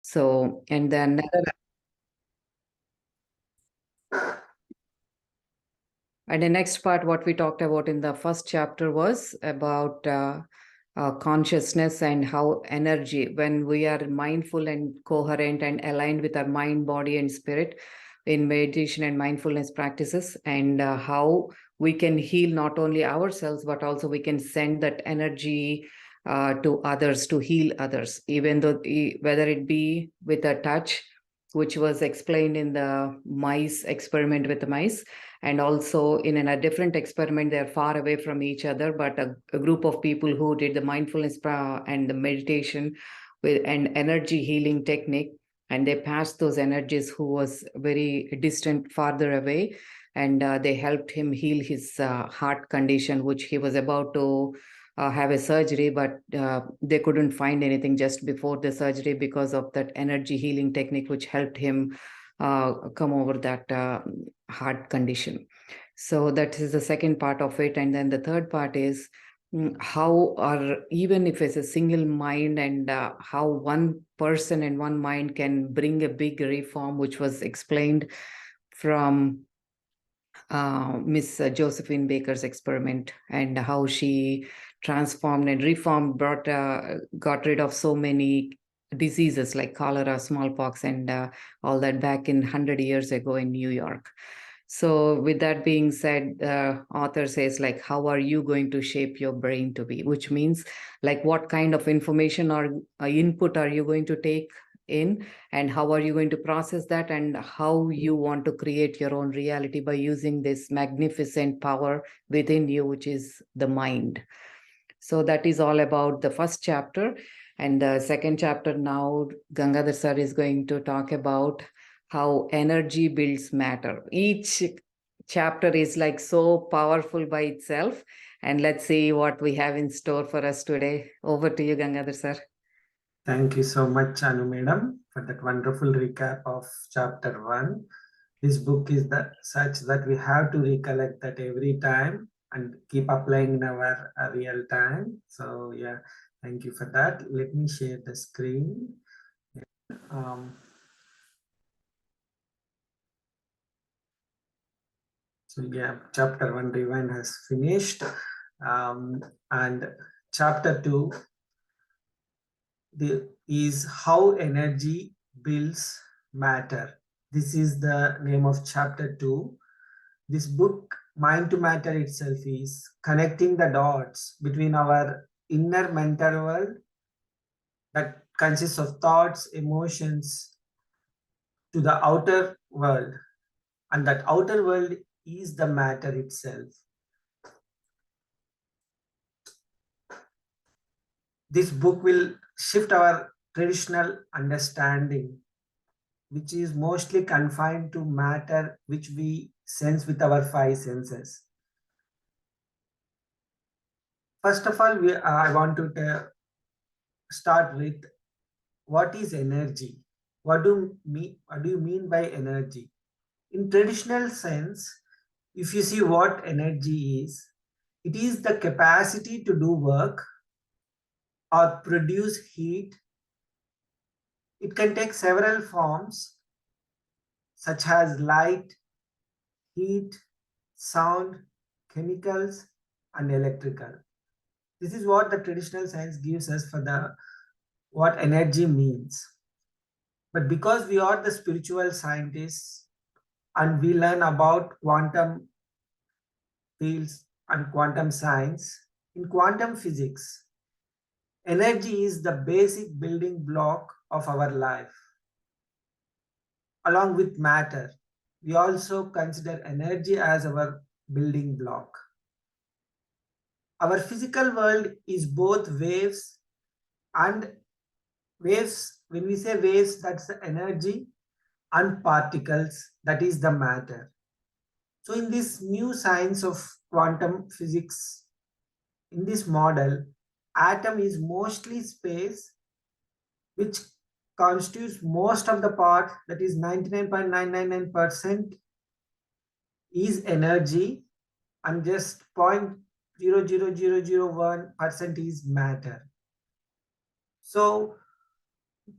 So, and then and the next part, what we talked about in the first chapter was about consciousness and how energy, when we are mindful and coherent and aligned with our mind, body, and spirit in meditation and mindfulness practices, and how we can heal not only ourselves, but also we can send that energy to others to heal others, even though whether it be with a touch, which was explained in the mice experiment with the mice, and also in a different experiment they're far away from each other, but a group of people who did the mindfulness and the meditation with an energy healing technique, and they passed those energies who was very distant, farther away, and they helped him heal his heart condition, which he was about to have a surgery, but they couldn't find anything just before the surgery because of that energy healing technique, which helped him come over that heart condition. So that is the second part of it. And then the third part is how, or even if it's a single mind, and how one person and one mind can bring a big reform, which was explained from Miss Josephine Baker's experiment, and how she transformed and reformed, got rid of so many diseases like cholera, smallpox, and all that back in 100 years ago in New York. So with that being said, the author says, like, how are you going to shape your brain to be? Which means, like, what kind of information or input are you going to take in, and how are you going to process that, and how you want to create your own reality by using this magnificent power within you, which is the mind. So that is all about the first chapter. And the second chapter, now Gangadhar sir is going to talk about how energy builds matter. Each chapter is like so powerful by itself. And let's see what we have in store for us today. Over to you, Gangadhar sir. Thank you so much, Anu Madam, for that wonderful recap of chapter 1. This book is such that we have to recollect that every time and keep applying in our real time. So yeah, thank you for that. Let me share the screen. So yeah, chapter 1 Rewind has finished. And chapter 2 is how energy builds matter. This is the name of chapter 2. This book, Mind to Matter itself, is connecting the dots between our inner mental world that consists of thoughts, emotions, to the outer world. And that outer world is the matter itself. This book will shift our traditional understanding, which is mostly confined to matter which we sense with our 5 senses. First of all, I want to start with what is energy? What do you mean by energy? In traditional sense, if you see what energy is, it is the capacity to do work or produce heat. It can take several forms, such as light, heat, sound, chemicals, and electrical. This is what the traditional science gives us for what energy means. But because we are the spiritual scientists and we learn about quantum fields and quantum science, in quantum physics, energy is the basic building block of our life. Along with matter, we also consider energy as our building block. Our physical world is both waves and waves. When we say waves, that's the energy, and particles, that is the matter. So in this new science of quantum physics, in this model, atom is mostly space, which constitutes most of the part, that is 99.999% is energy, and just 0.00001% is matter. So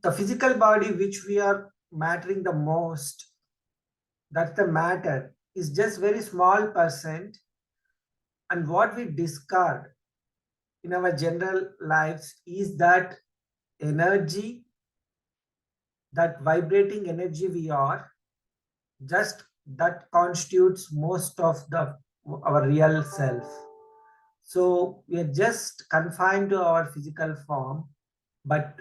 the physical body which we are mattering the most, that's the matter, is just very small percent, and what we discard in our general lives is that energy, that vibrating energy we are, just that constitutes most of the our real self. So we are just confined to our physical form, but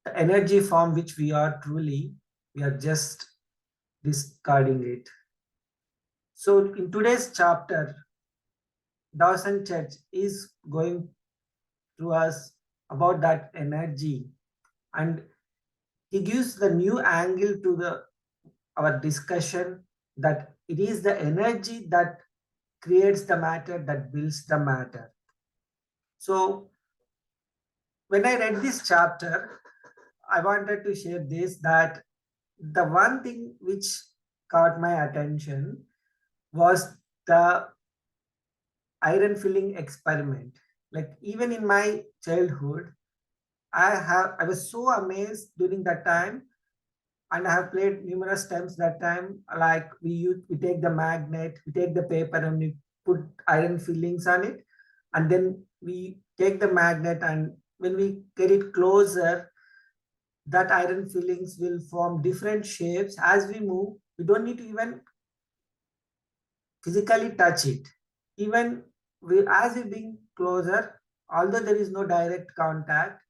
the energy form which we are truly, we are just discarding it. So in today's chapter, Dawson Church is going to us about that energy, and he gives the new angle to the our discussion, that it is the energy that creates the matter, that builds the matter. So when I read this chapter, I wanted to share this, that the one thing which caught my attention was the iron filling experiment. Like even in my childhood, I was so amazed during that time, and I have played numerous times that time. Like we take the magnet, we take the paper, and we put iron fillings on it, and then we take the magnet, and when we get it closer, that iron fillings will form different shapes as we move. We don't need to even physically touch it. Even as we being closer, although there is no direct contact,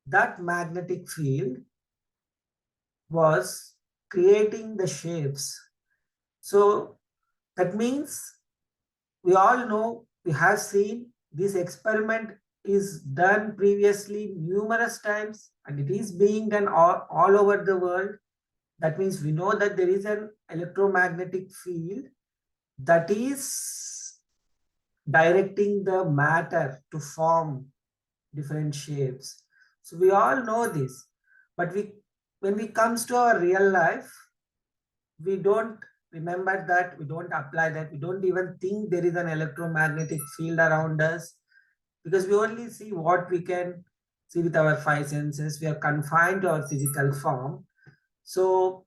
that magnetic field was creating the shapes. So that means we all know, we have seen this experiment is done previously numerous times, and it is being done all over the world. That means we know that there is an electromagnetic field that is directing the matter to form different shapes. So we all know this, but when we comes to our real life, we don't remember that, we don't apply that, we don't even think there is an electromagnetic field around us, because we only see what we can see with our five senses. We are confined to our physical form. So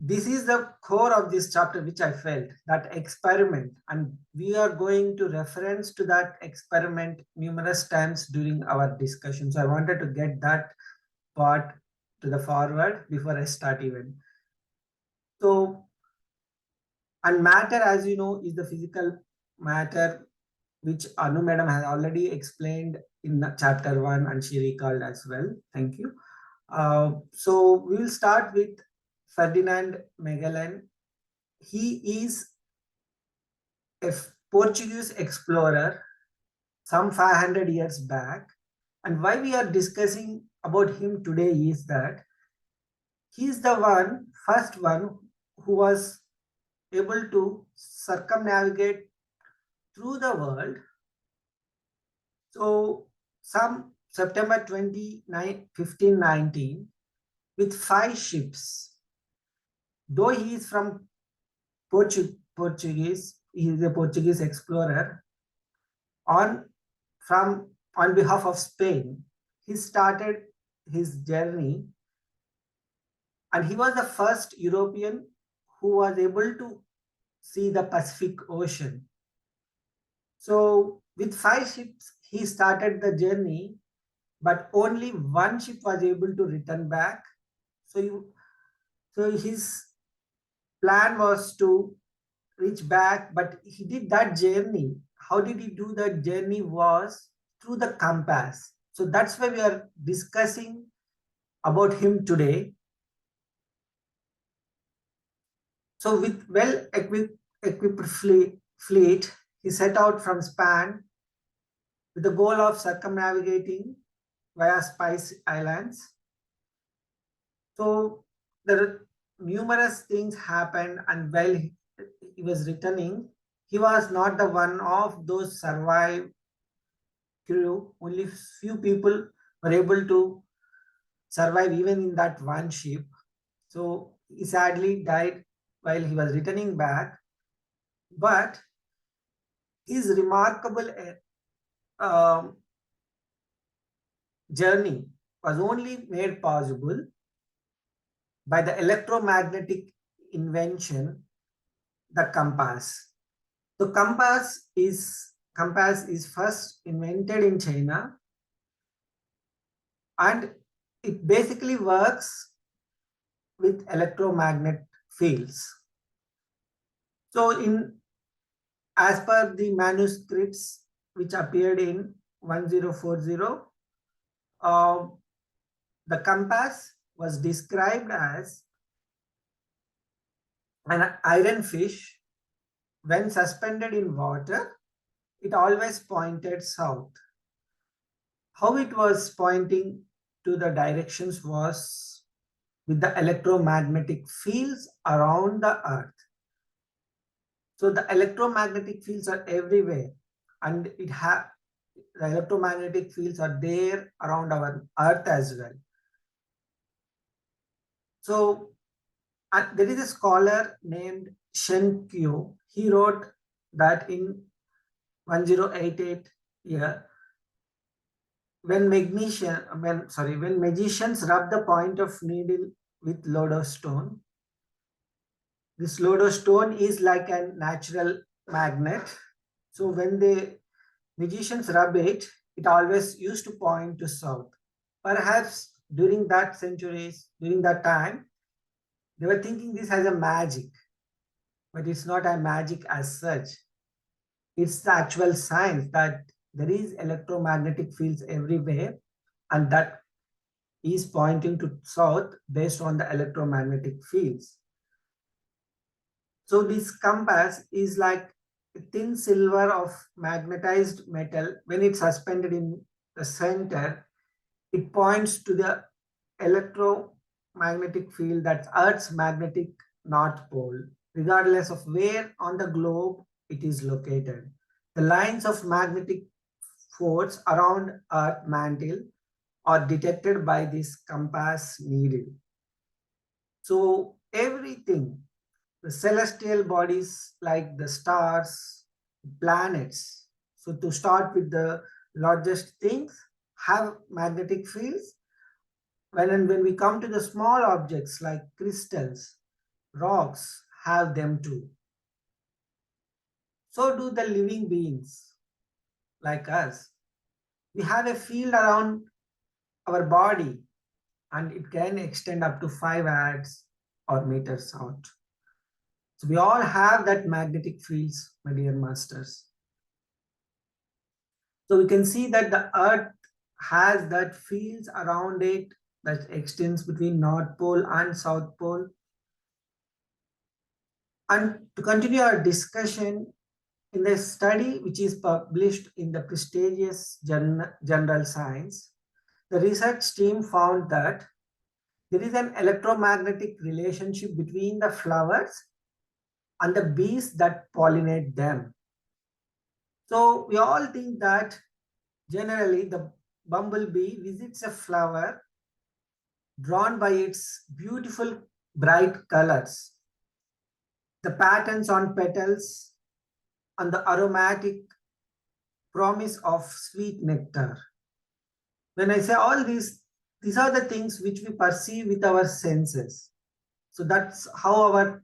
this is the core of this chapter, which I felt, that experiment, and we are going to reference to that experiment numerous times during our discussion. So I wanted to get that part to the forward before I start even. So, and matter, as you know, is the physical matter, which Anu madam has already explained in chapter 1, and she recalled as well. Thank you. So we will start with Ferdinand Magellan. He is a Portuguese explorer some 500 years back. And why we are discussing about him today is that he is the first one who was able to circumnavigate through the world. So some September 29, 1519, with 5 ships. Though he is from Portuguese, he is a Portuguese explorer. On on behalf of Spain, he started his journey, and he was the first European who was able to see the Pacific Ocean. So with 5 ships, he started the journey, but only one ship was able to return back. So his plan was to reach back, but he did that journey. How did he do that journey? Was through the compass. So that's why we are discussing about him today. So with well-equipped fleet, he set out from Spain with the goal of circumnavigating via Spice Islands. So there are numerous things happened, and while he was returning, he was not the one of those survived crew. Only few people were able to survive even in that one ship. So he sadly died while he was returning back. But his remarkable journey was only made possible by the electromagnetic invention, the compass. The compass is first invented in China, and it basically works with electromagnetic fields. So as per the manuscripts which appeared in 1040, the compass was described as an iron fish. When suspended in water, it always pointed south. How it was pointing to the directions was with the electromagnetic fields around the earth. So the electromagnetic fields are everywhere, and the electromagnetic fields are there around our earth as well. So there is a scholar named Shen Qiu. He wrote that in 1088 year, when magicians rub the point of needle with lodestone, this lodestone is like a natural magnet. So when the magicians rub it, it always used to point to south. Perhaps during that time, they were thinking this as a magic, but it's not a magic as such. It's the actual science that there is electromagnetic fields everywhere, and that is pointing to south based on the electromagnetic fields. So this compass is like a thin silver of magnetized metal. When it's suspended in the center, it points to the electromagnetic field, that's Earth's magnetic north pole, regardless of where on the globe it is located. The lines of magnetic force around Earth mantle are detected by this compass needle. So everything, the celestial bodies like the stars, planets. So to start with the largest things, have magnetic fields. When we come to the small objects like crystals, rocks have them too. So do the living beings like us. We have a field around our body, and it can extend up to 5 yards or meters out. So we all have that magnetic fields, my dear masters. So we can see that the earth has that fields around it that extends between North Pole and South Pole. And to continue our discussion, in the study which is published in the prestigious General Science, the research team found that there is an electromagnetic relationship between the flowers and the bees that pollinate them. So we all think that generally the bumblebee visits a flower drawn by its beautiful bright colors, the patterns on petals, and the aromatic promise of sweet nectar. When I say all these are the things which we perceive with our senses. So that's how our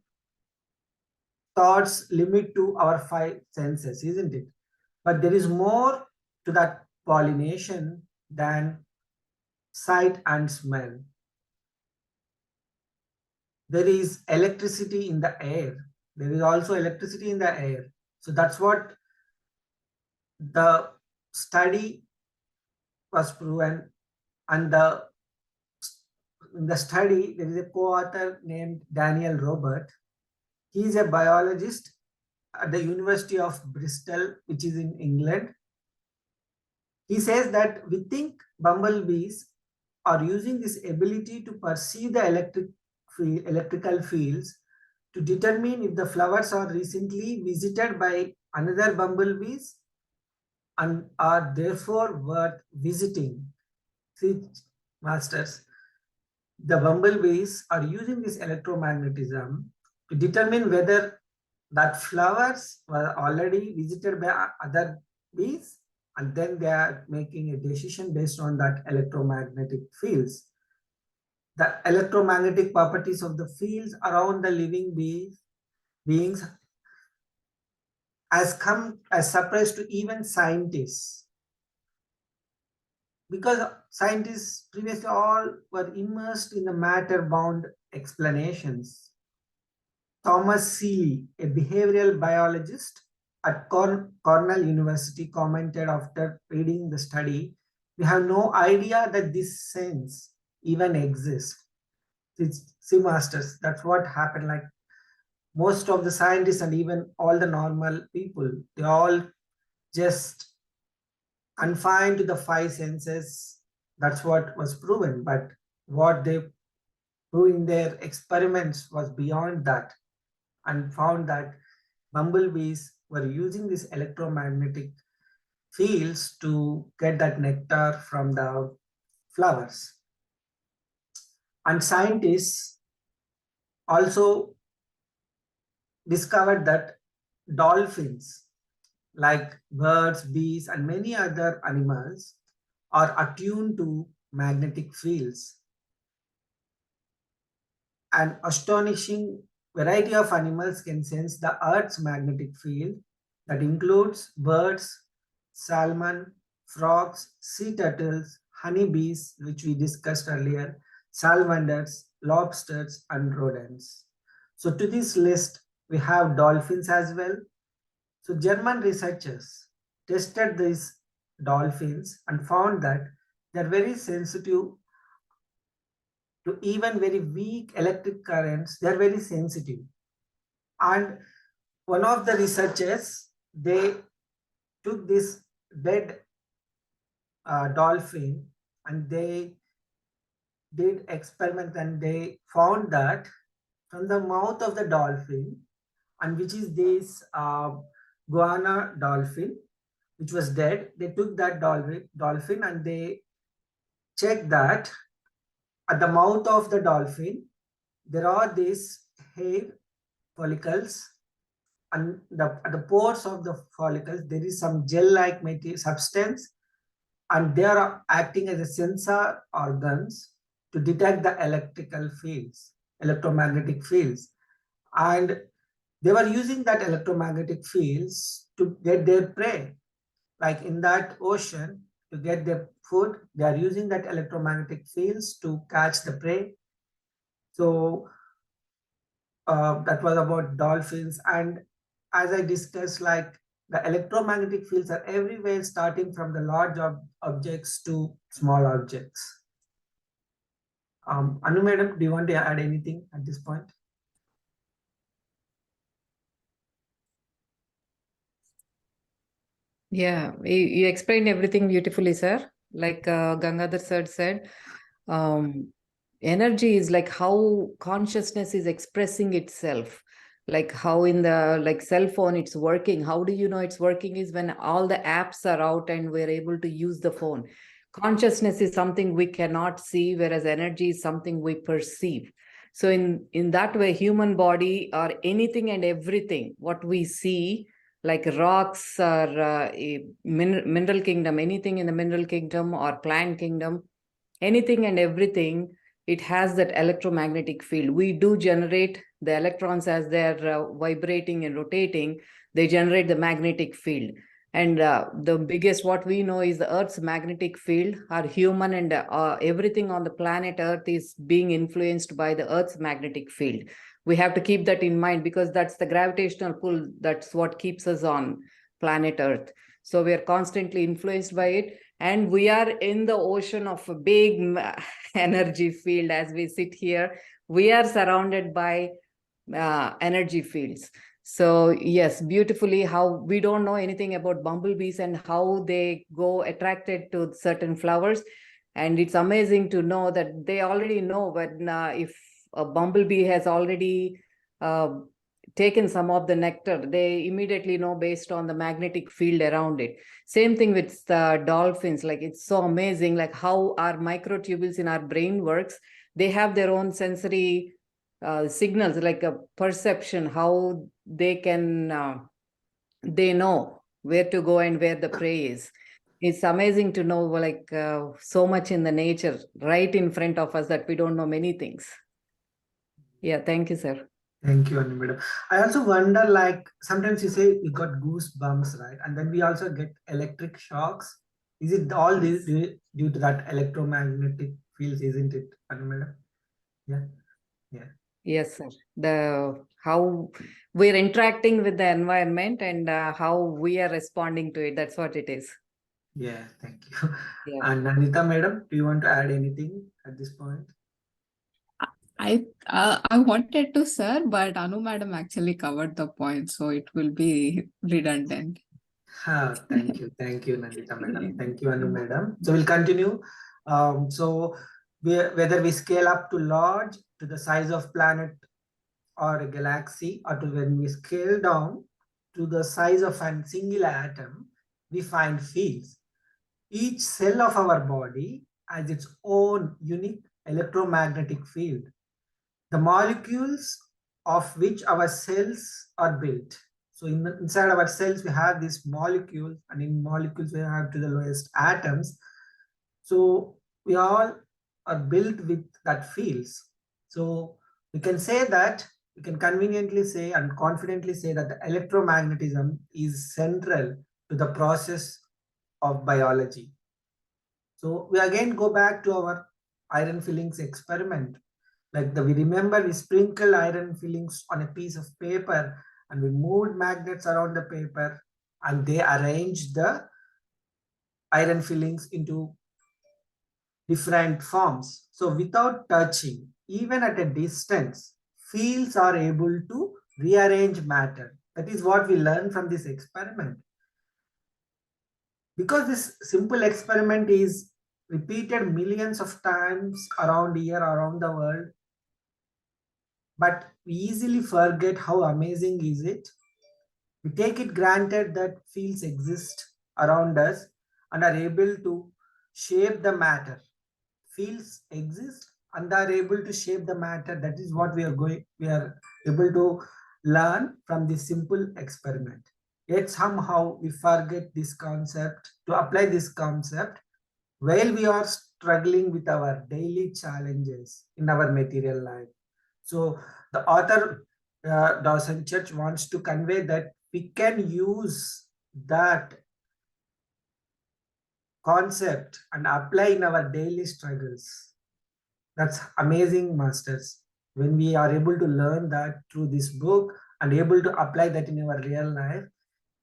thoughts limit to our 5 senses, isn't it? But there is more to that pollination than sight and smell. There is electricity in the air. There is also electricity in the air. So that's what the study was proven. And in the study, there is a co-author named Daniel Robert. He is a biologist at the University of Bristol, which is in England. He says that we think bumblebees are using this ability to perceive the electrical fields to determine if the flowers are recently visited by another bumblebees and are therefore worth visiting. See, masters, the bumblebees are using this electromagnetism to determine whether that flowers were already visited by other bees and then they are making a decision based on that electromagnetic fields. The electromagnetic properties of the fields around the living beings has come as surprise to even scientists, because scientists previously all were immersed in the matter-bound explanations. Thomas Seeley, a behavioral biologist at Cornell University, commented after reading the study, "We have no idea that this sense even exists." See, masters, that's what happened. Like most of the scientists and even all the normal people, they all just confined to the five senses. That's what was proven. But what they proved in their experiments was beyond that, and found that bumblebees were using these electromagnetic fields to get that nectar from the flowers. And scientists also discovered that dolphins, like birds, bees, and many other animals, are attuned to magnetic fields. An astonishing variety of animals can sense the Earth's magnetic field, that includes birds, salmon, frogs, sea turtles, honeybees, which we discussed earlier, salamanders, lobsters, and rodents. So to this list, we have dolphins as well. So German researchers tested these dolphins and found that they're very sensitive to even very weak electric currents. They're very sensitive. And one of the researchers, they took this dead dolphin and they did experiment, and they found that from the mouth of the dolphin, and which is this guana dolphin, which was dead, they took that dolphin and they checked that at the mouth of the dolphin, there are these hair follicles, and at the pores of the follicles, there is some gel-like material substance, and they are acting as a sensor organs to detect the electrical fields, electromagnetic fields. And they were using that electromagnetic fields to get their prey. Like in that ocean, to get their food, they are using that electromagnetic fields to catch the prey. So that was about dolphins. And as I discussed, like the electromagnetic fields are everywhere, starting from the large objects to small objects. Anu madam, do you want to add anything at this point? Yeah, you explained everything beautifully, sir. Like Gangadhar sir said, energy is like how consciousness is expressing itself. Like how in the like cell phone it's working. How do you know it's working is when all the apps are out and we're able to use the phone. Consciousness is something we cannot see, whereas energy is something we perceive. So in that way, human body or anything and everything, what we see, like rocks or mineral kingdom, anything in the mineral kingdom or plant kingdom, anything and everything, it has that electromagnetic field. We do generate the electrons as they're vibrating and rotating, they generate the magnetic field. And the biggest what we know is the Earth's magnetic field. Our human and everything on the planet Earth is being influenced by the Earth's magnetic field. We have to keep that in mind, because that's the gravitational pull. That's what keeps us on planet Earth. So we are constantly influenced by it. And we are in the ocean of a big energy field. As we sit here, we are surrounded by energy fields. So yes, beautifully how we don't know anything about bumblebees and how they go attracted to certain flowers. And it's amazing to know that they already know when if a bumblebee has already taken some of the nectar, they immediately know based on the magnetic field around it. Same thing with the dolphins. Like it's so amazing, like how our microtubules in our brain works. They have their own sensory signals, like a perception, how they can they know where to go and where the prey is. It's amazing to know like so much in the nature right in front of us that we don't know many things. Yeah, thank you, sir. Thank you, Anu madam. I also wonder, like sometimes you say you got goosebumps, right? And then we also get electric shocks. Is it all this due to that electromagnetic fields, isn't it, Anu madam? Yeah, yeah. Yes, sir. The how we're interacting with the environment and how we are responding to it. That's what it is. Yeah, thank you. Yeah. And Anita madam, do you want to add anything at this point? I wanted to, sir, but Anu madam actually covered the point, so it will be redundant. Thank you, Nandita madam. Yeah. Thank you, Anu madam. So we'll continue. So whether we scale up to large, to the size of planet or a galaxy, or to when we scale down to the size of a single atom, we find fields. Each cell of our body has its own unique electromagnetic field. The molecules of which our cells are built. So inside our cells, we have these molecules, and in molecules, we have to the lowest atoms. So we all are built with that fields. So we can say that, we can conveniently say and confidently say that the electromagnetism is central to the process of biology. So we again go back to our iron fillings experiment. Like we remember we sprinkle iron fillings on a piece of paper and we moved magnets around the paper and they arranged the iron fillings into different forms. So without touching, even at a distance, fields are able to rearrange matter. That is what we learn from this experiment. Because this simple experiment is repeated millions of times around here, around the world, but we easily forget how amazing is it. We take it granted that fields exist around us and are able to shape the matter. Fields exist and are able to shape the matter. That is what we are able to learn from this simple experiment. Yet somehow we forget this concept, to apply this concept while we are struggling with our daily challenges in our material life. So the author, Dawson Church, wants to convey that we can use that concept and apply in our daily struggles. That's amazing, masters. When we are able to learn that through this book and able to apply that in our real life,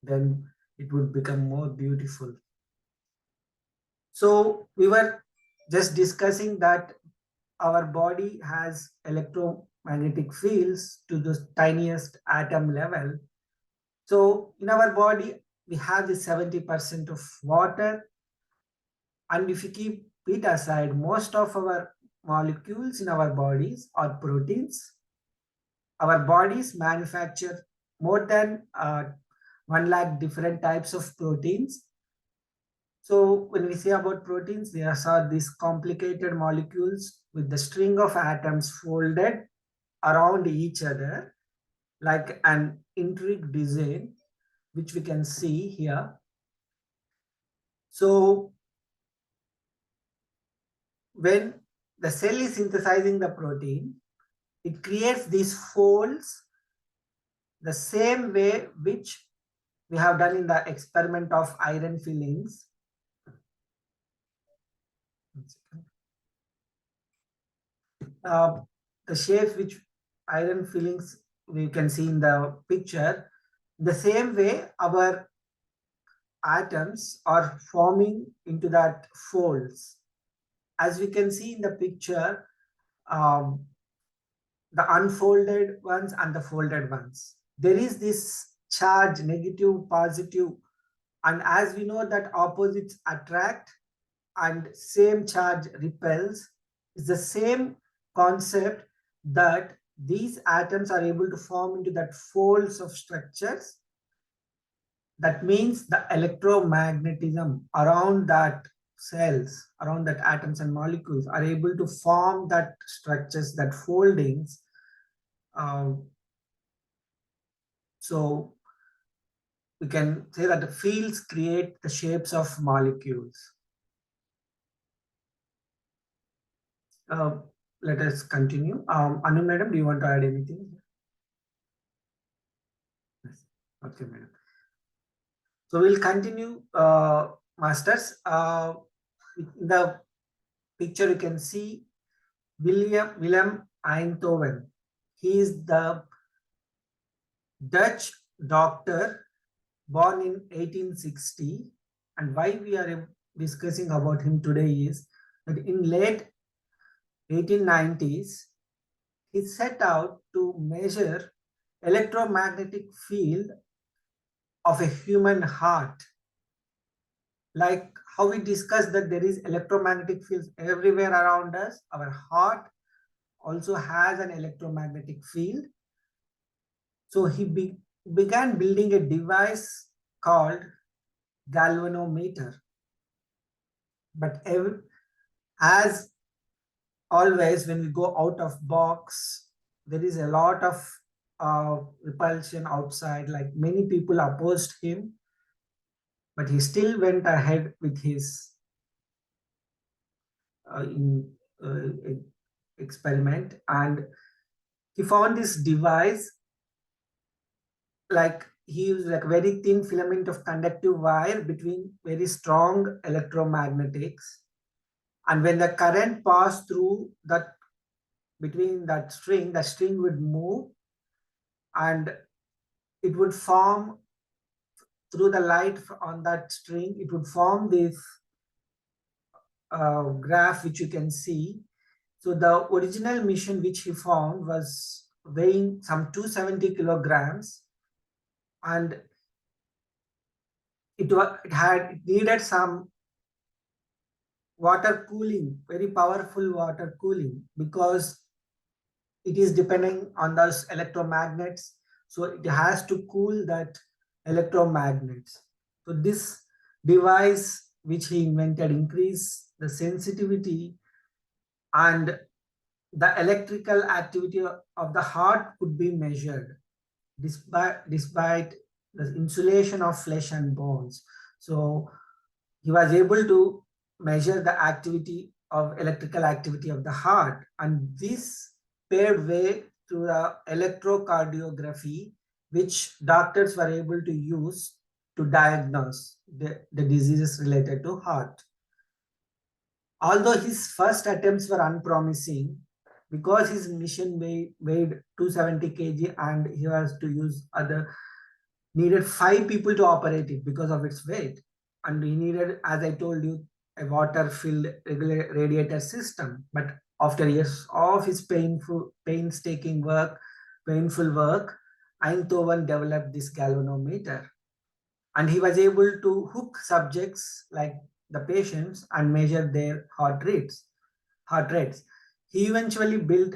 then it would become more beautiful. So we were just discussing that our body has electromagnetic fields to the tiniest atom level. So in our body, we have the 70% of water. And if you keep it aside, most of our molecules in our bodies are proteins. Our bodies manufacture more than 1 lakh different types of proteins. So when we say about proteins, they are these complicated molecules with the string of atoms folded around each other like an intricate design, which we can see here. So when the cell is synthesizing the protein, it creates these folds the same way which we have done in the experiment of iron fillings. The shapes which iron fillings we can see in the picture, the same way our atoms are forming into that folds. As we can see in the picture, the unfolded ones and the folded ones. There is this charge, negative, positive, and as we know that opposites attract and same charge repels, is the same concept that these atoms are able to form into that folds of structures. That means the electromagnetism around that cells, around that atoms and molecules are able to form that structures, that foldings. So we can say that the fields create the shapes of molecules. Let us continue. Anu madam, do you want to add anything? Yes. Okay, madam. So we'll continue, masters. In the picture, you can see Willem Einthoven. He is the Dutch doctor born in 1860. And why we are discussing about him today is that in late 1890s, he set out to measure electromagnetic field of a human heart. Like how we discussed that there is electromagnetic fields everywhere around us, our heart also has an electromagnetic field. So he began building a device called galvanometer. But as always, when we go out of box, there is a lot of repulsion outside, like many people opposed him, but he still went ahead with his experiment, and he found this device, like he used like very thin filament of conductive wire between very strong electromagnetics, and when the current passed through that between that string, the string would move and it would form through the light on that string, it would form this graph which you can see. So the original machine which he found was weighing some 270 kilograms, and it needed some water cooling, very powerful water cooling, because it is depending on those electromagnets. So it has to cool that electromagnets. So this device which he invented increased the sensitivity, and the electrical activity of the heart could be measured despite the insulation of flesh and bones. So he was able to measure the electrical activity of the heart, and this paved way to the electrocardiography, which doctors were able to use to diagnose the diseases related to heart. Although his first attempts were unpromising, because his machine weighed 270 kg and he was to use needed 5 people to operate it because of its weight. And he needed, as I told you, a water-filled radiator system. But after years of his painful work, Einthoven developed this galvanometer. And he was able to hook subjects like the patients and measure their heart rates. He eventually built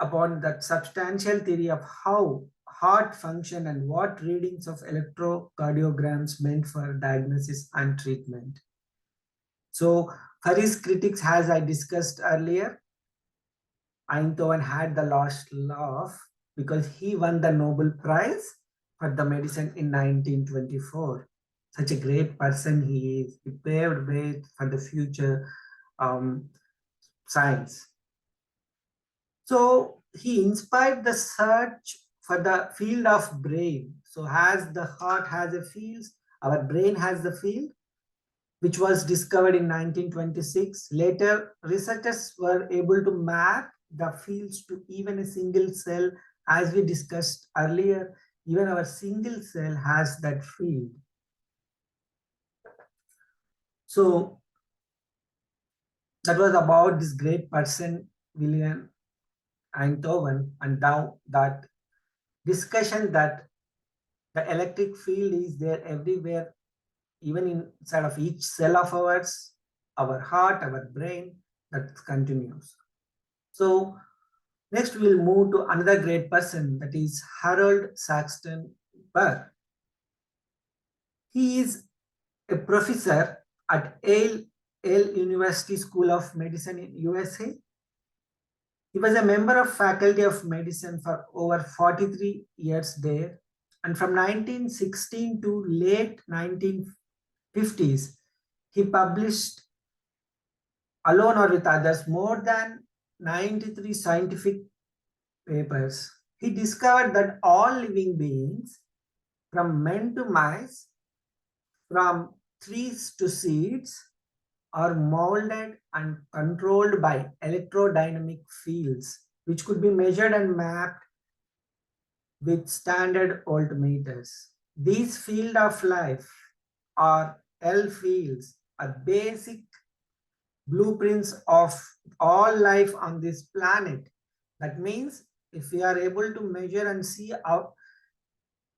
upon that substantial theory of how heart function and what readings of electrocardiograms meant for diagnosis and treatment. So for his critics, as I discussed earlier, Einthoven had the last laugh because he won the Nobel Prize for the medicine in 1924. Such a great person he is. He paved way for the future science. So he inspired the search for the field of brain. So as the heart has a field, our brain has the field, which was discovered in 1926. Later, researchers were able to map the fields to even a single cell. As we discussed earlier, even our single cell has that field. So that was about this great person, Willem Einthoven, and now that discussion that the electric field is there everywhere, even inside of each cell of ours, our heart, our brain, that continues. So next we'll move to another great person, that is Harold Saxton Burr. He is a professor at Yale University School of Medicine in USA. He was a member of Faculty of Medicine for over 43 years there, And from 1916 to late 1950s, he published alone or with others more than 93 scientific papers. He discovered that all living beings, from men to mice, from trees to seeds, are molded and controlled by electrodynamic fields, which could be measured and mapped with standard voltmeters. These field of life, or L fields, are basic blueprints of all life on this planet. That means if we are able to measure and see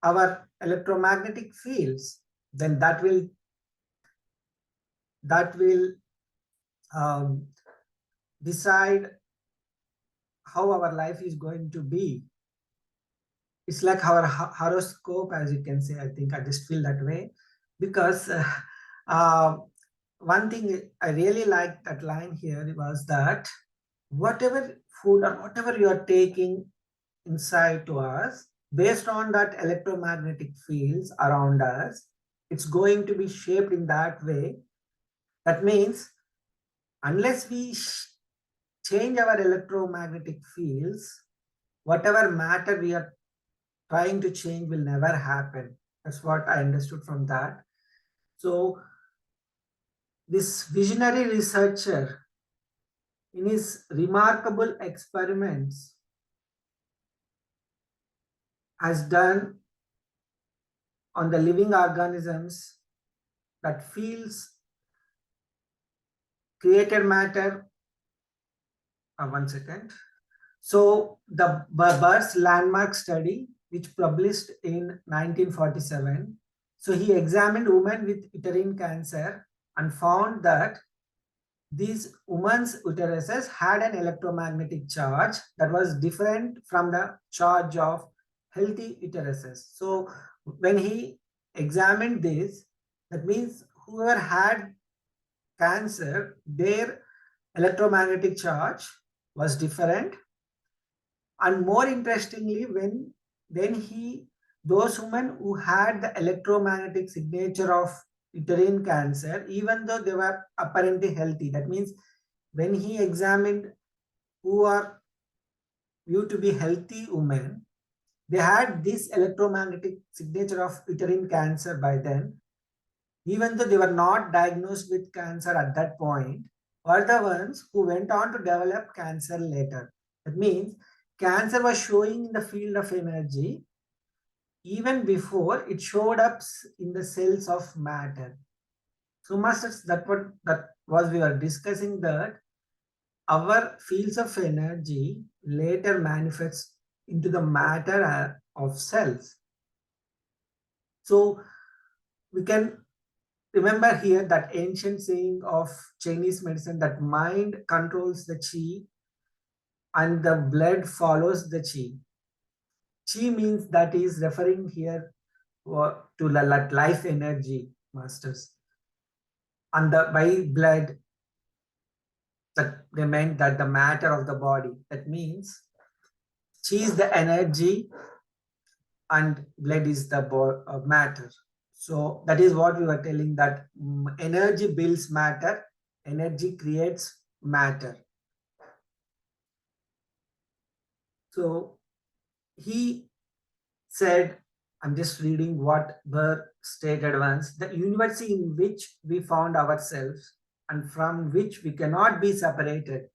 our electromagnetic fields, then that will um, decide how our life is going to be. It's like our horoscope, as you can say. I think I just feel that way because one thing I really liked that line here was that whatever food or whatever you are taking inside to us, based on that electromagnetic fields around us, it's going to be shaped in that way. That means unless we change our electromagnetic fields, whatever matter we are trying to change will never happen. That's what I understood from that. So this visionary researcher, in his remarkable experiments, has done on the living organisms that fields created matter. 1 second. So the Burr's landmark study, which published in 1947, so he examined women with uterine cancer and found that these women's uteruses had an electromagnetic charge that was different from the charge of healthy uteruses. So when he examined this, that means whoever had cancer, their electromagnetic charge was different. And more interestingly, those women who had the electromagnetic signature of uterine cancer, even though they were apparently healthy, that means when he examined who are viewed to be healthy women, they had this electromagnetic signature of uterine cancer by then, even though they were not diagnosed with cancer at that point, were the ones who went on to develop cancer later. That means cancer was showing in the field of energy even before it showed up in the cells of matter. So masters, that was we were discussing, that our fields of energy later manifests into the matter of cells. So we can remember here that ancient saying of Chinese medicine that mind controls the chi and the blood follows the chi. Chi means that is referring here to life energy, masters. And by blood, that they meant that the matter of the body. That means chi is the energy and blood is the matter. So that is what we were telling, that energy builds matter, energy creates matter. So he said, I'm just reading what Burr stated once, the universe in which we found ourselves and from which we cannot be separated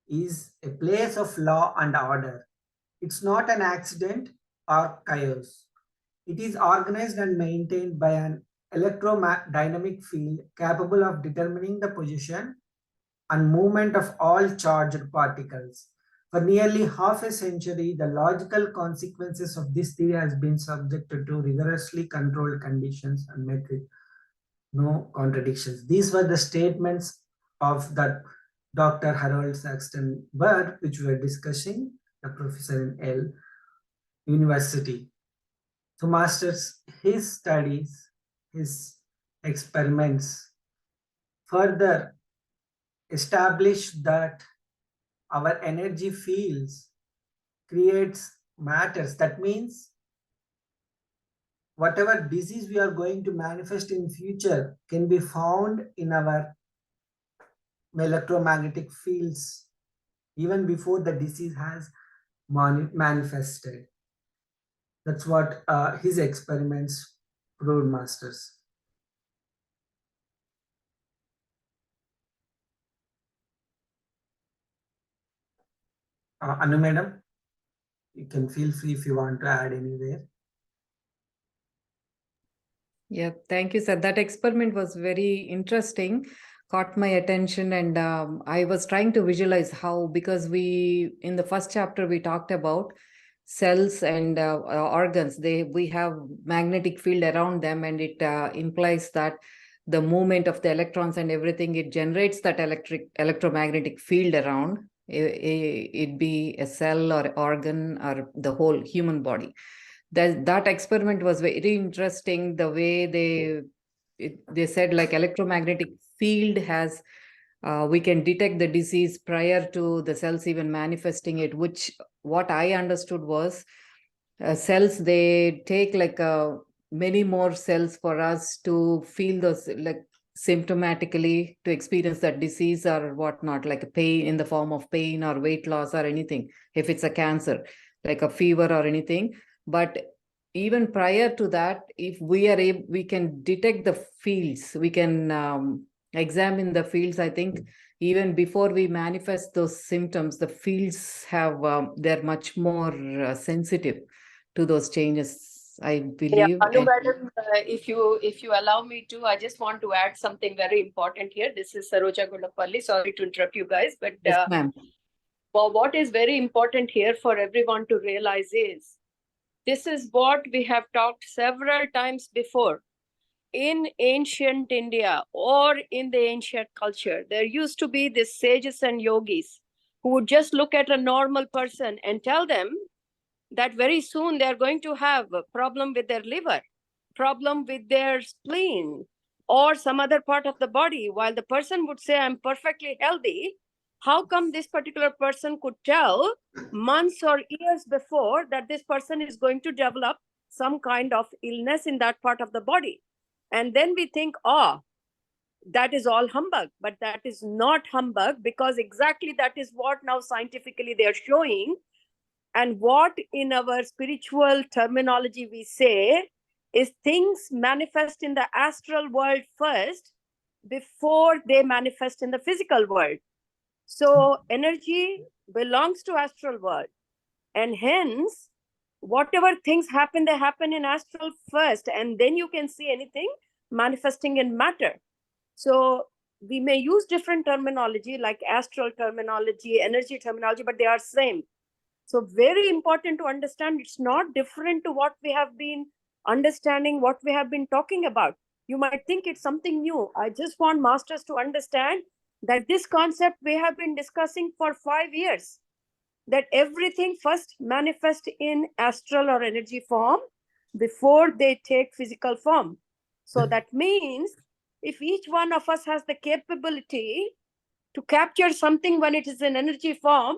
is a place of law and order. It's not an accident or chaos. It is organized and maintained by an electrodynamic field capable of determining the position and movement of all charged particles. For nearly half a century, the logical consequences of this theory has been subjected to rigorously controlled conditions and met with no contradictions. These were the statements of that Dr. Harold Saxton Burr, which we were discussing, a professor in Yale University. So masters, his studies, his experiments further established that our energy fields creates matters. That means whatever disease we are going to manifest in future can be found in our electromagnetic fields even before the disease has manifested. That's what his experiments proved, masters. Anu madam, you can feel free if you want to add anywhere. Yeah, thank you, sir. That experiment was very interesting, caught my attention, and I was trying to visualize how, because we, in the first chapter, we talked about cells and organs. We have magnetic field around them, and it implies that the movement of the electrons and everything, it generates that electromagnetic field around, it be a cell or organ or the whole human body. That experiment was very interesting. The way they said, like, electromagnetic field has we can detect the disease prior to the cells even manifesting it, which what I understood was cells, they take like many more cells for us to feel those, like, symptomatically to experience that disease or whatnot, like a pain in the form of pain or weight loss or anything, if it's a cancer, like a fever or anything. But even prior to that, if we are able, we can detect the fields, we can examine the fields. I think even before we manifest those symptoms, the fields have they're much more sensitive to those changes, I believe. Anu And madam, if you allow me to, I just want to add something very important here. This is Saroja Gundapalli. Sorry to interrupt you guys, but yes, ma'am. what is very important here for everyone to realize is, this is what we have talked several times before. In ancient India or in the ancient culture, there used to be these sages and yogis who would just look at a normal person and tell them that very soon they're going to have a problem with their liver, problem with their spleen, or some other part of the body, while the person would say, I'm perfectly healthy. How come this particular person could tell months or years before that this person is going to develop some kind of illness in that part of the body? And then we think, oh, that is all humbug. But that is not humbug, because exactly that is what now scientifically they are showing. And what in our spiritual terminology we say is, things manifest in the astral world first before they manifest in the physical world. So energy belongs to astral world. And hence, whatever things happen, they happen in astral first. And then you can see anything manifesting in matter. So we may use different terminology like astral terminology, energy terminology, but they are same. So very important to understand, it's not different to what we have been understanding, what we have been talking about. You might think it's something new. I just want masters to understand that this concept we have been discussing for 5 years, that everything first manifests in astral or energy form before they take physical form. So that means if each one of us has the capability to capture something when it is in energy form,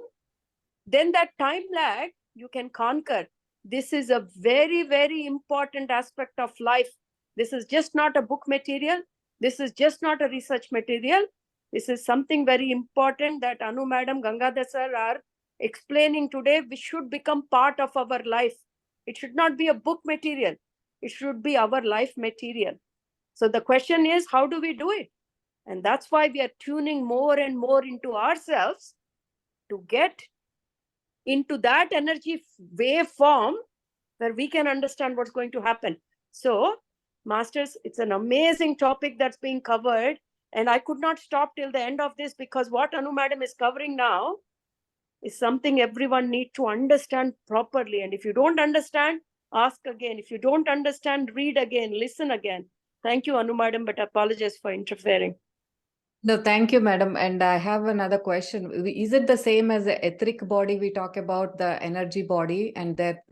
then that time lag you can conquer. This is a very, very important aspect of life. This is just not a book material. This is just not a research material. This is something very important that Anu Madam, Gangadhar sir are explaining today, which should become part of our life. It should not be a book material. It should be our life material. So the question is, how do we do it? And that's why we are tuning more and more into ourselves to get into that energy wave form where we can understand what's going to happen. So, masters, it's an amazing topic that's being covered. And I could not stop till the end of this, because what Anu Madam is covering now is something everyone needs to understand properly. And if you don't understand, ask again. If you don't understand, read again, listen again. Thank you, Anu Madam, but I apologize for interfering. No, thank you, madam. And I have another question. Is it the same as the etheric body? We talk about the energy body, and that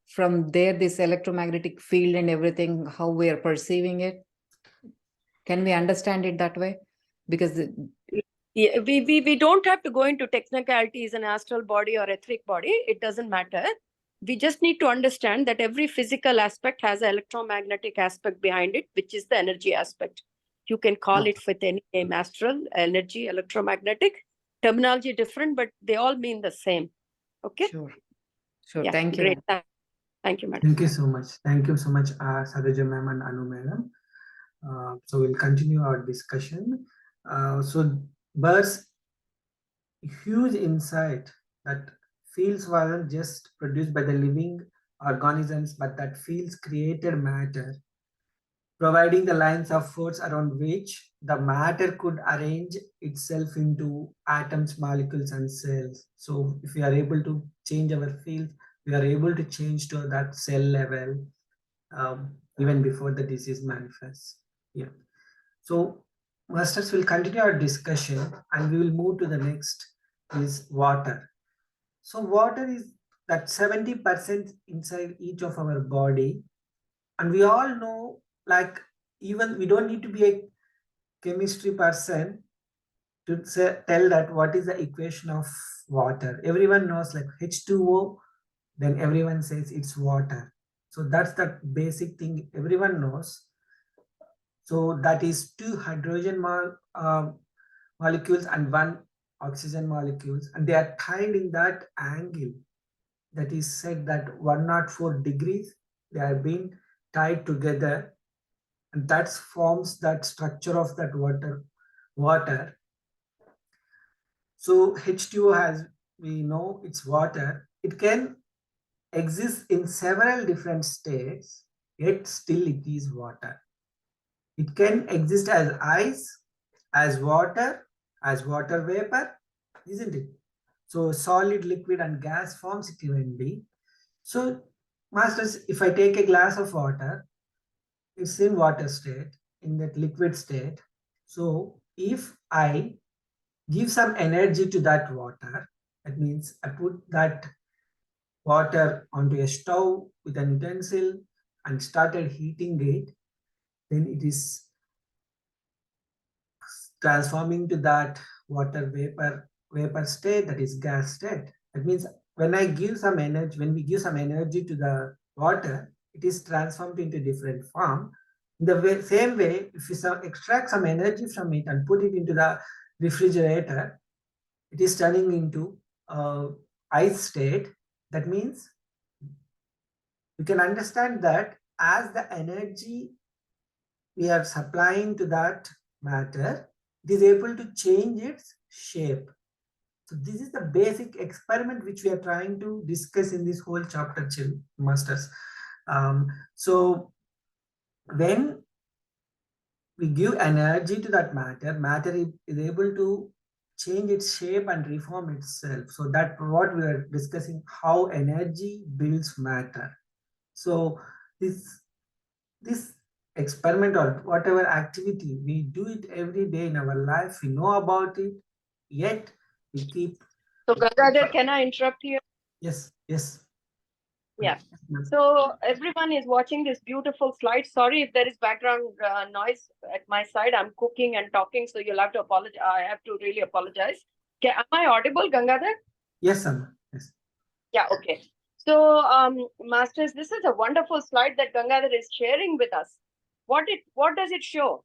from there, this electromagnetic field and everything, how we are perceiving it. Can we understand it that way? Because Yeah, we don't have to go into technicalities in astral body or etheric body. It doesn't matter. We just need to understand that every physical aspect has an electromagnetic aspect behind it, which is the energy aspect. You can call it with any name: astral, energy, electromagnetic. Terminology different, but they all mean the same. Okay. Sure. Sure. Yeah, Thank you. great. Thank you, madam. Thank you so much. Thank you so much, Saroja ma'am and Anu madam. So we'll continue our discussion. So birds, huge insight that fields wasn't just produced by the living organisms, but that fields created matter, providing the lines of force around which the matter could arrange itself into atoms, molecules, and cells. So if we are able to change our field, we are able to change to that cell level even before the disease manifests. Yeah. So masters will continue our discussion and we will move to the next is water. So water is that 70% inside each of our body. And we all know, like, even we don't need to be a chemistry person to tell that what is the equation of water. Everyone knows, like H2O, then everyone says it's water. So that's the basic thing everyone knows. So that is two hydrogen molecules and one oxygen molecules, and they are tied in that angle that is said that 104 degrees. They are being tied together, and that forms that structure of that water. So H2O, has we know it's water, it can exist in several different states, yet still it is water. It can exist as ice, as water vapor, isn't it? So solid, liquid, and gas forms it can be. So masters, if I take a glass of water, it's in water state, in that liquid state. So if I give some energy to that water, that means I put that water onto a stove with an utensil and started heating it, then it is transforming to that water vapor state, that is gas state. That means when I give some energy, when we give some energy to the water, it is transformed into different form. In the same way, if we extract some energy from it and put it into the refrigerator, it is turning into ice state. That means you can understand that as the energy we are supplying to that matter, it is able to change its shape. So this is the basic experiment which we are trying to discuss in this whole chapter, masters. So when we give energy to that matter is able to change its shape and reform itself. So that's what we are discussing, how energy builds matter. So this experiment or whatever activity, we do it every day in our life, we know about it, yet we keep. So Gangadhar, can I interrupt here? Yes. Yeah. So everyone is watching this beautiful slide. Sorry if there is background noise at my side. I'm cooking and talking, so you'll have to apologize. I have to really apologize. Okay, am I audible, Gangadhar? Yes, Amma. Yes. Yeah, okay. So, masters, this is a wonderful slide that Gangadhar is sharing with us. What does it show?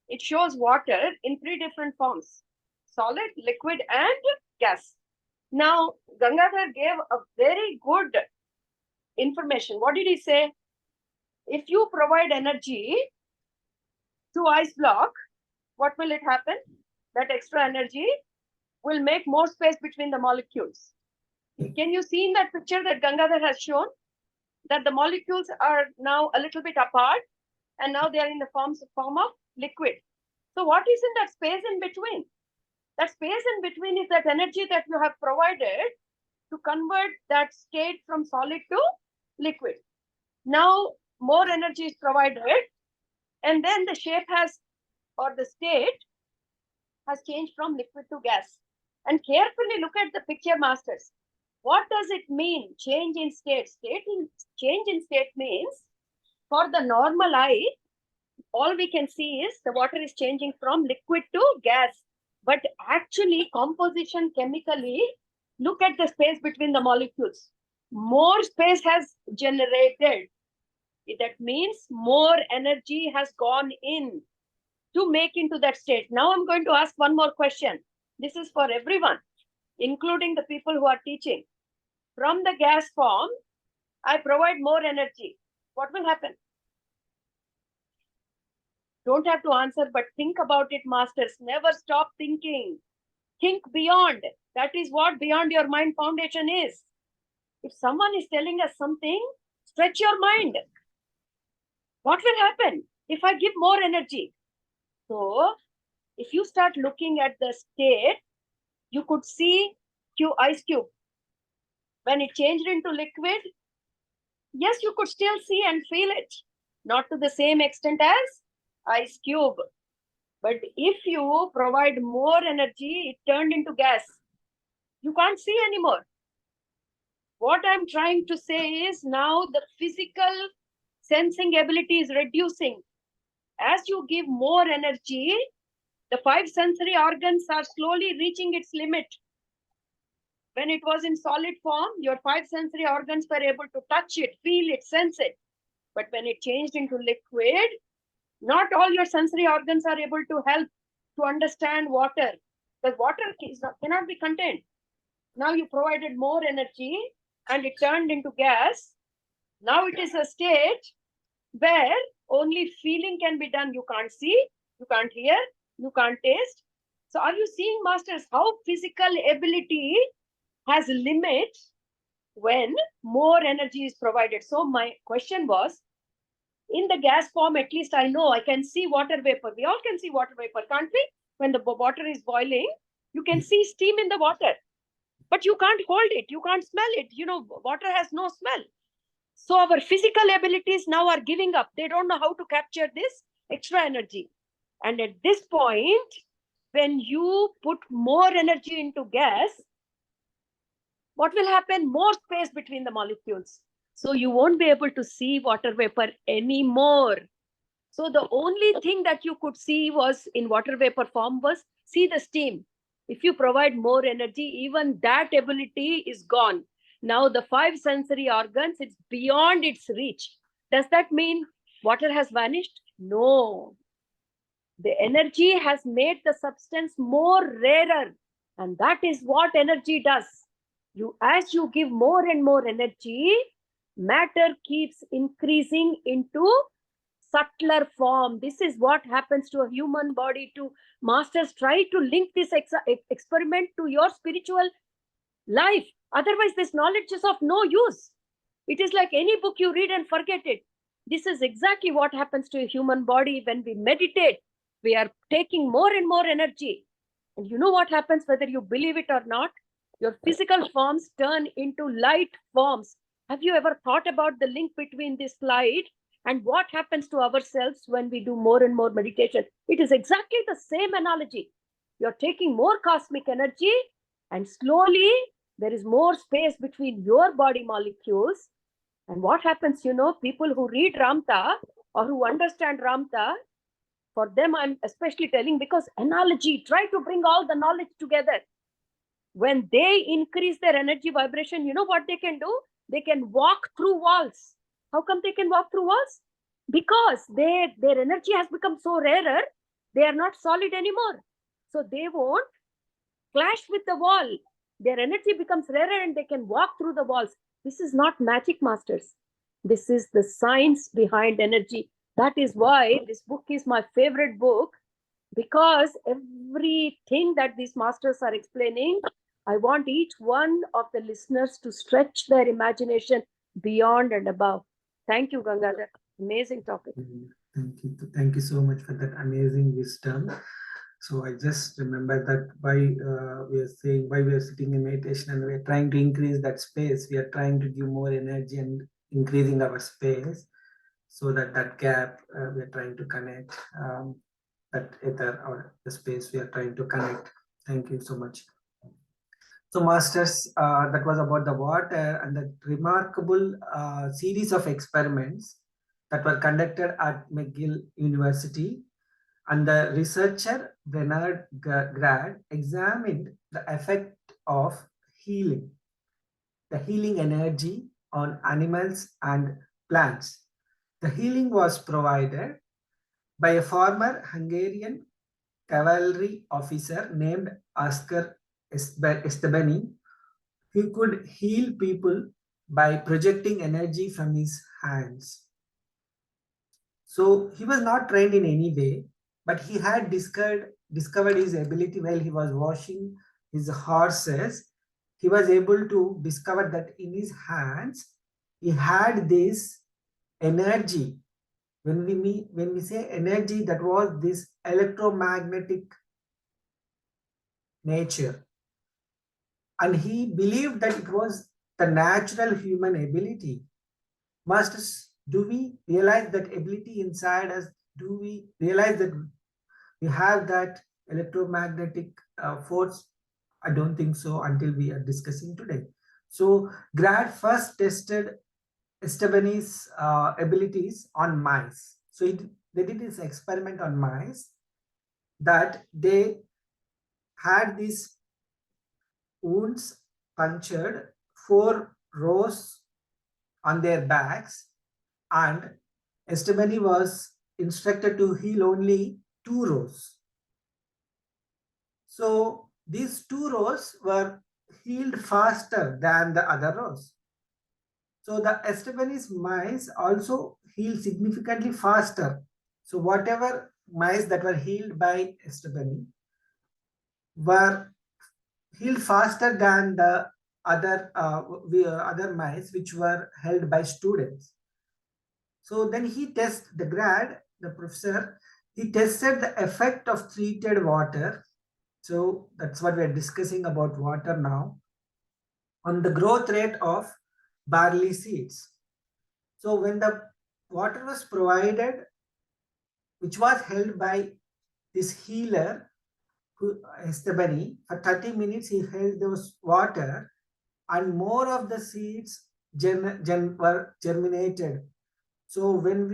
It shows water in three different forms: solid, liquid, and gas. Now, Gangadhar gave a very good information. What did he say? If you provide energy to ice block, what will it happen? That extra energy will make more space between the molecules. Can you see in that picture that Gangadhar has shown that the molecules are now a little bit apart and now they are in the form of liquid? So what is in that space in between? That space in between is that energy that you have provided to convert that state from solid to liquid. Now more energy is provided, and then the shape or the state has changed from liquid to gas. And carefully look at the picture, masters. What does it mean? Change in state. Change in state means, for the normal eye, all we can see is the water is changing from liquid to gas. But actually, composition chemically, look at the space between the molecules. more space has generated. That means more energy has gone in to make into that state. Now I'm going to ask one more question. This is for everyone, including the people who are teaching. From the gas form, I provide more energy. What will happen? Don't have to answer, but think about it, masters. Never stop thinking. Think beyond. That is what Beyond Your Mind Foundation is. If someone is telling us something, stretch your mind. What will happen if I give more energy? So, if you start looking at the state, you could see ice cube. When it changed into liquid, yes, you could still see and feel it. Not to the same extent as ice cube. But if you provide more energy, it turned into gas. You can't see anymore. What I'm trying to say is now the physical sensing ability is reducing. As you give more energy, the 5 sensory organs are slowly reaching its limit. When it was in solid form, your 5 sensory organs were able to touch it, feel it, sense it. But when it changed into liquid, not all your sensory organs are able to help to understand water. The water cannot be contained. Now you provided more energy and it turned into gas. Now it is a state where only feeling can be done. You can't see, you can't hear, you can't taste. So are you seeing, masters, how physical ability has limits when more energy is provided? So my question was, in the gas form, at least I know I can see water vapor. We all can see water vapor, can't we? When the water is boiling, you can see steam in the water, but you can't hold it. You can't smell it. You know, water has no smell. So our physical abilities now are giving up. They don't know how to capture this extra energy. And at this point, when you put more energy into gas, what will happen? More space between the molecules. So you won't be able to see water vapor anymore. So the only thing that you could see was in water vapor form was see the steam. If you provide more energy, even that ability is gone. Now the 5 sensory organs, it's beyond its reach. Does that mean water has vanished? No. The energy has made the substance more rarer. And that is what energy does. As you give more and more energy, matter keeps increasing into subtler form. This is what happens to a human body too. Masters, try to link this experiment to your spiritual life. Otherwise, this knowledge is of no use. It is like any book you read and forget it. This is exactly what happens to a human body when we meditate. We are taking more and more energy. And you know what happens, whether you believe it or not? Your physical forms turn into light forms. Have you ever thought about the link between this light and what happens to ourselves when we do more and more meditation? It is exactly the same analogy. You're taking more cosmic energy and slowly there is more space between your body molecules. And what happens, you know, people who read Ramta or who understand Ramta, for them I'm especially telling, because analogy, try to bring all the knowledge together. When they increase their energy vibration, you know what they can do? They can walk through walls. How come they can walk through walls? Because their energy has become so rarer, they are not solid anymore. So they won't clash with the wall. Their energy becomes rarer and they can walk through the walls. This is not magic, masters. This is the science behind energy. That is why this book is my favorite book, because everything that these masters are explaining, I want each one of the listeners to stretch their imagination beyond and above. Thank you, Gangadhar. Amazing topic. Thank you. Thank you so much for that amazing wisdom. So I just remember that we are sitting in meditation and we are trying to increase that space. We are trying to give more energy and increasing our space, so that gap we are trying to connect, that ether or the space we are trying to connect. Thank you so much. So masters, that was about the water and the remarkable series of experiments that were conducted at McGill University. And the researcher Bernard Grad examined the effect of healing, the healing energy on animals and plants. The healing was provided by a former Hungarian cavalry officer named Oscar Estebany. He could heal people by projecting energy from his hands. So he was not trained in any way, but he had discovered his ability while he was washing his horses. He was able to discover that in his hands, he had this energy. When we say energy, that was this electromagnetic nature. And he believed that it was the natural human ability. Masters, do we realize that ability inside us? Do we realize that we have that electromagnetic force? I don't think so until we are discussing today. So Grad first tested Estebany's abilities on mice. So they did this experiment on mice that they had these wounds punctured 4 rows on their backs, and Estebany was instructed to heal only 2 rows. So these 2 rows were healed faster than the other rows. So the Estebany's mice also healed significantly faster. So whatever mice that were healed by Estebany were healed faster than the other mice which were held by students. So then the professor, he tested the effect of treated water. So that's what we're discussing about water now, on the growth rate of barley seeds. So when the water was provided, which was held by this healer, Estebany, for 30 minutes he held those water, and more of the seeds were germinated. So when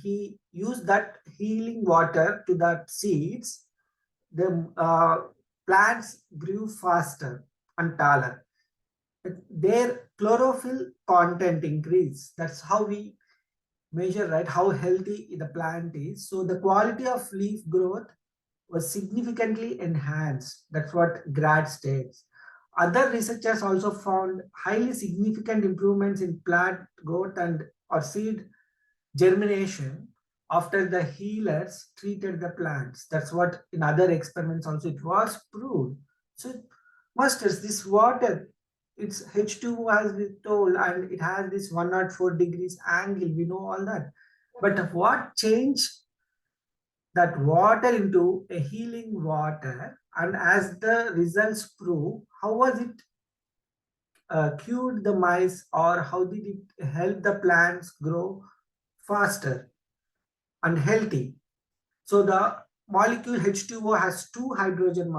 he used that healing water to that seeds, the plants grew faster and taller. Their chlorophyll content increased. That's how we measure, right, how healthy the plant is. So the quality of leaf growth was significantly enhanced. That's what Grad states. Other researchers also found highly significant improvements in plant growth and or seed germination after the healers treated the plants. That's what in other experiments also it was proved. So masters, this water, it's H2O as we told, and it has this 104 degrees angle. We know all that. But what changed that water into a healing water? And as the results prove, how was it cured the mice, or how did it help the plants grow faster and healthy? So the molecule H2O has 2 hydrogen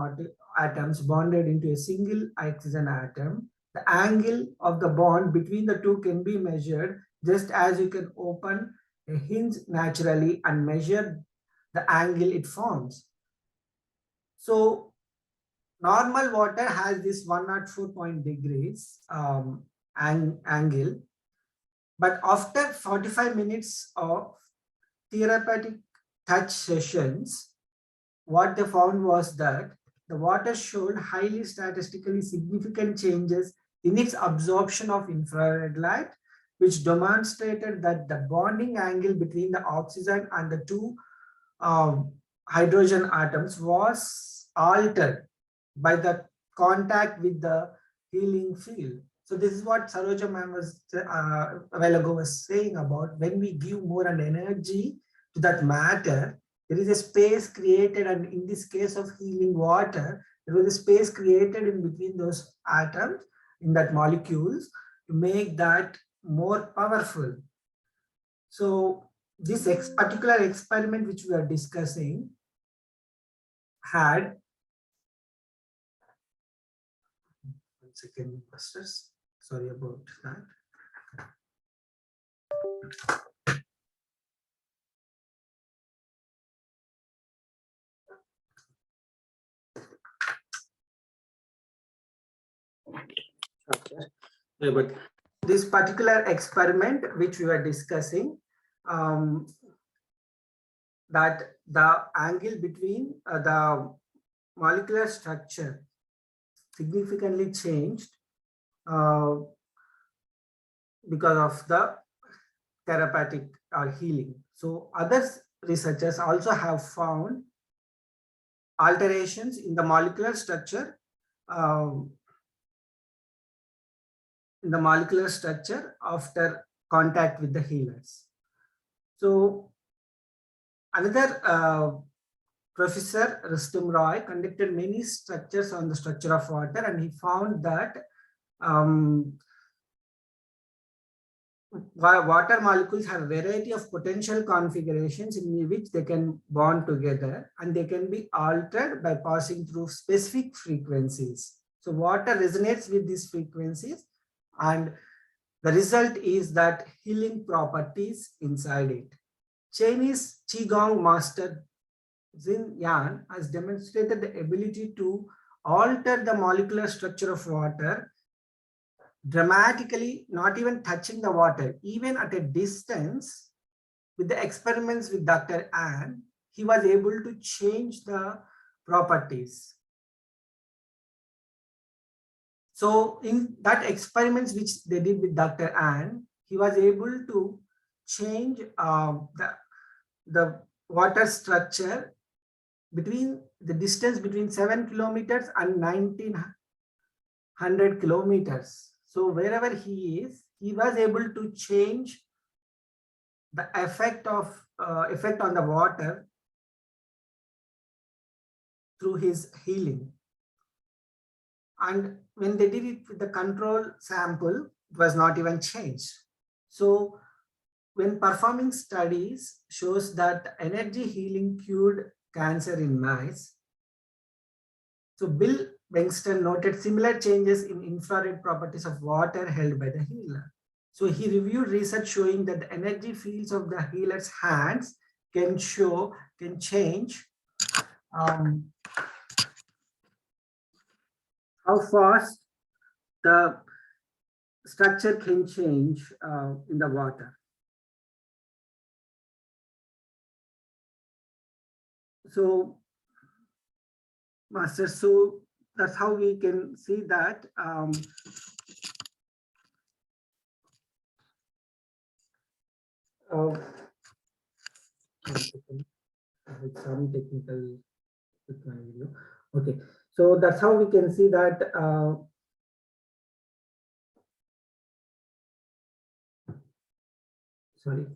atoms bonded into a single oxygen atom. The angle of the bond between the two can be measured, just as you can open a hinge naturally and measure the angle it forms. So normal water has this 104 degrees angle, but after 45 minutes of therapeutic touch sessions, what they found was that the water showed highly statistically significant changes in its absorption of infrared light, which demonstrated that the bonding angle between the oxygen and the 2 hydrogen atoms was altered by the contact with the healing field. So this is what Saroja ma'am was a while ago was saying about when we give more and energy to that matter, there is a space created, and in this case of healing water, there was a space created in between those atoms in that molecules to make that more powerful. So this particular experiment which we are discussing had, one second, masters, sorry about that. structure. Yeah, but this particular experiment which we were discussing, that the angle between the molecular structure significantly changed because of the therapeutic or healing. So other researchers also have found alterations in the molecular structure after contact with the healers. So another Professor Rustum Roy conducted many structures on the structure of water, and he found that water molecules have a variety of potential configurations in which they can bond together, and they can be altered by passing through specific frequencies. So water resonates with these frequencies, and the result is that healing properties inside it. Chinese Qigong master Xin Yan has demonstrated the ability to alter the molecular structure of water dramatically, not even touching the water, even at a distance. With the experiments with Dr. An, he was able to change the properties. So in that experiments which they did with Dr. An, he was able to change the water structure between the distance between 7 kilometers and 1900 kilometers. So wherever he is, he was able to change the effect on the water through his healing. And when they did it with the control sample, it was not even changed. So when performing studies shows that energy healing cured cancer in mice, so Bill Bengston noted similar changes in infrared properties of water held by the healer. So he reviewed research showing that the energy fields of the healer's hands can change how fast the structure can change in the water. So, Master, so that's how we can see that with some technical with my video. Okay, so that's how we can see that sorry.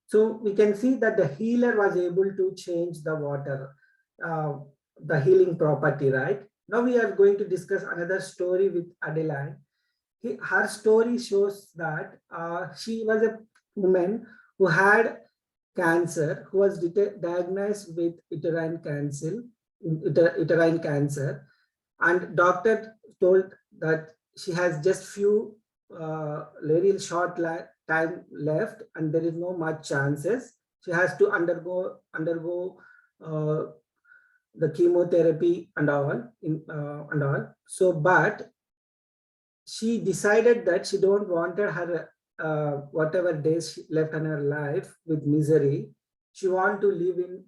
So we can see that the healer was able to change the water, the healing property, right? Now we are going to discuss another story with Adeline. Her story shows that she was a woman who had cancer, who was diagnosed with uterine cancer, and doctor told that she has just few very short time left, and there is no much chances. She has to undergo the chemotherapy and all So, but she decided that she don't wanted her whatever days left in her life with misery. She want to live in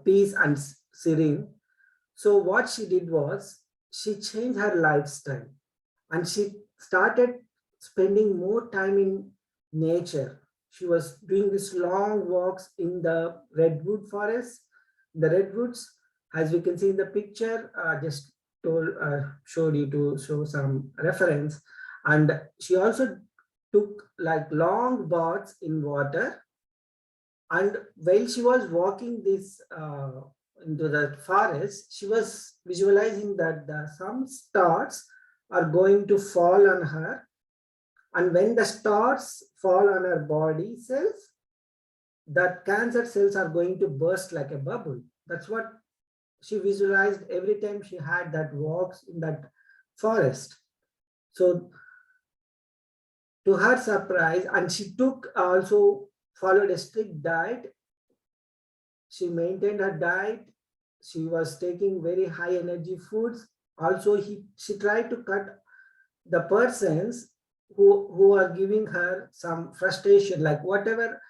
peace and serene. So what she did was she changed her lifestyle, and she started spending more time in nature. She was doing these long walks in the redwood forest. The redwoods, as we can see in the picture, just showed you to show some reference. And she also took like long baths in water. And while she was walking this into the forest, she was visualizing that some stars are going to fall on her. And when the stars fall on her body cells, that cancer cells are going to burst like a bubble. That's what she visualized every time she had that walks in that forest. So to her surprise, and she took also followed a strict diet. She maintained her diet. She was taking very high energy foods. Also, she tried to cut the persons who are giving her some frustration, like whatever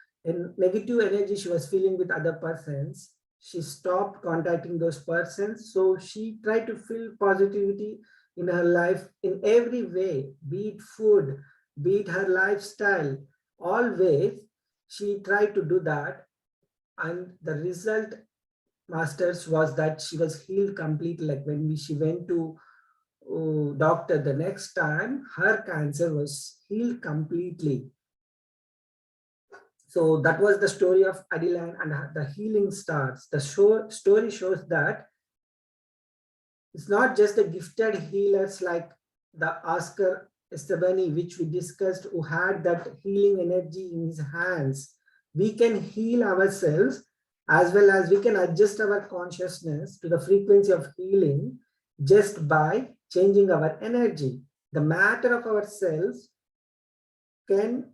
negative energy she was feeling with other persons. She stopped contacting those persons. So she tried to feel positivity in her life in every way, be it food, be it her lifestyle. Always she tried to do that. And the result, masters, was that she was healed completely. Like when she went to doctor the next time, her cancer was healed completely. So that was the story of Adeline and the healing starts. The story shows that it's not just the gifted healers like the Oscar Estebani, which we discussed, who had that healing energy in his hands. We can heal ourselves, as well as we can adjust our consciousness to the frequency of healing just by changing our energy. The matter of ourselves can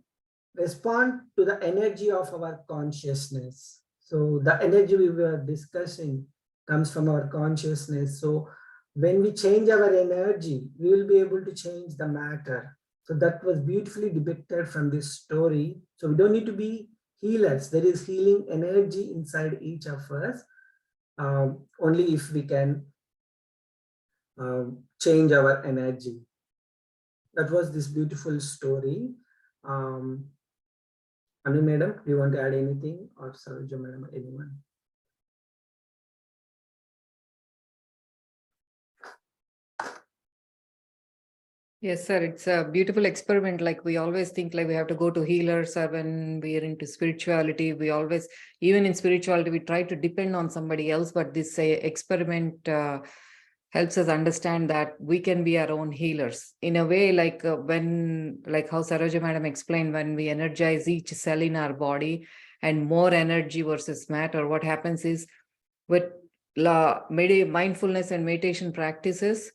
respond to the energy of our consciousness. So the energy we were discussing comes from our consciousness. So when we change our energy, we will be able to change the matter. So that was beautifully depicted from this story. So we don't need to be healers. There is healing energy inside each of us. Only if we can change our energy. That was this beautiful story. Anu madam, do you want to add anything, or Saroja madam, anyone? Yes, sir. It's a beautiful experiment. Like we always think like we have to go to healers, or when we are into spirituality, we always, even in spirituality, we try to depend on somebody else. But this experiment helps us understand that we can be our own healers in a way, like when, like how Saroja madam explained, when we energize each cell in our body and more energy versus matter, what happens is with mindfulness and meditation practices,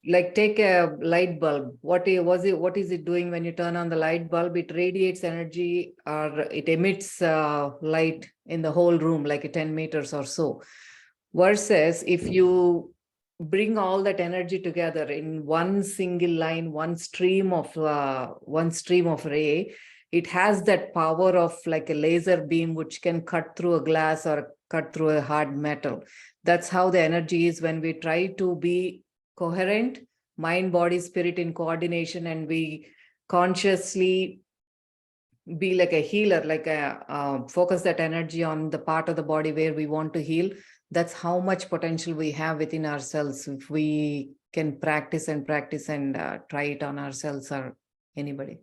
like take a light bulb. What is it doing when you turn on the light bulb? It radiates energy, or it emits light in the whole room, like 10 meters or so. Versus if you bring all that energy together in one single line, one stream of ray, it has that power of like a laser beam which can cut through a glass or cut through a hard metal. That's how the energy is when we try to be coherent, mind, body, spirit in coordination, and we consciously be like a healer, like a focus that energy on the part of the body where we want to heal. That's how much potential we have within ourselves if we can practice and try it on ourselves or anybody.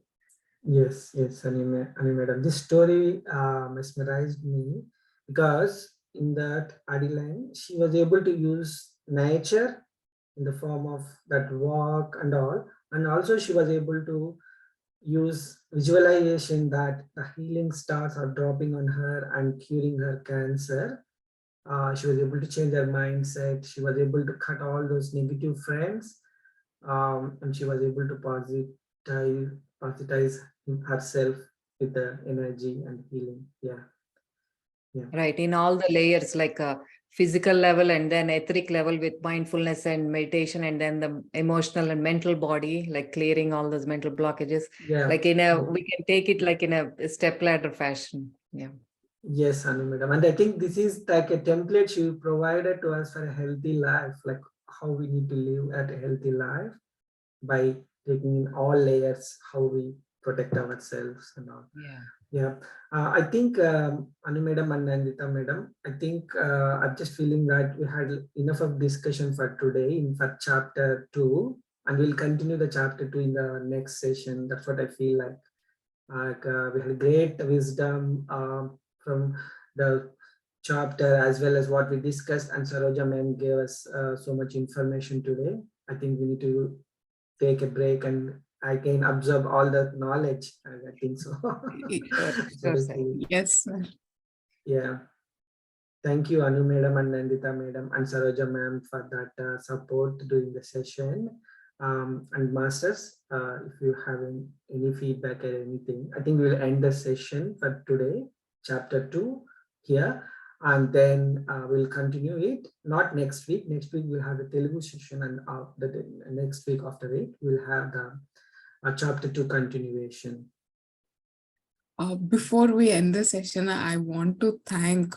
Yes, Ani madam. This story mesmerized me because in that Adeline, she was able to use nature in the form of that walk and all, and also she was able to use visualization that the healing stars are dropping on her and curing her cancer. She was able to change her mindset. She was able to cut all those negative friends, and she was able to positize herself with the energy and healing. Yeah. Right, in all the layers, like a physical level and then etheric level with mindfulness and meditation, and then the emotional and mental body, like clearing all those mental blockages. Yeah. Like we can take it like in a step ladder fashion. Yeah. Yes, Anu madam. And I think this is like a template she provided to us for a healthy life, like how we need to live at a healthy life by taking in all layers, how we protect ourselves and all. Yeah. Yeah. I think Anu madam and Nandita madam, I think I'm just feeling that we had enough of discussion for today for chapter 2, and we'll continue the chapter 2 in the next session. That's what I feel like. We had great wisdom from the chapter as well as what we discussed, and Saroja ma'am gave us so much information today. I think we need to take a break and I can absorb all the knowledge. I think so. Sure, sir. Yes, sir. Yeah. Thank you, Anu Madam and Nandita Madam and Saroja Ma'am for that support during the session. And Masters, if you have any feedback or anything, I think we will end the session for today, chapter 2 here. And then we'll continue it, not next week. Next week we'll have the Telugu session, and the next week after it, we'll have the chapter 2 continuation. Before we end the session, I want to thank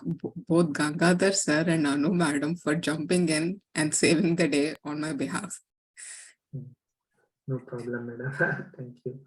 both Gangadhar sir and Anu madam for jumping in and saving the day on my behalf. No problem, madam. Thank you.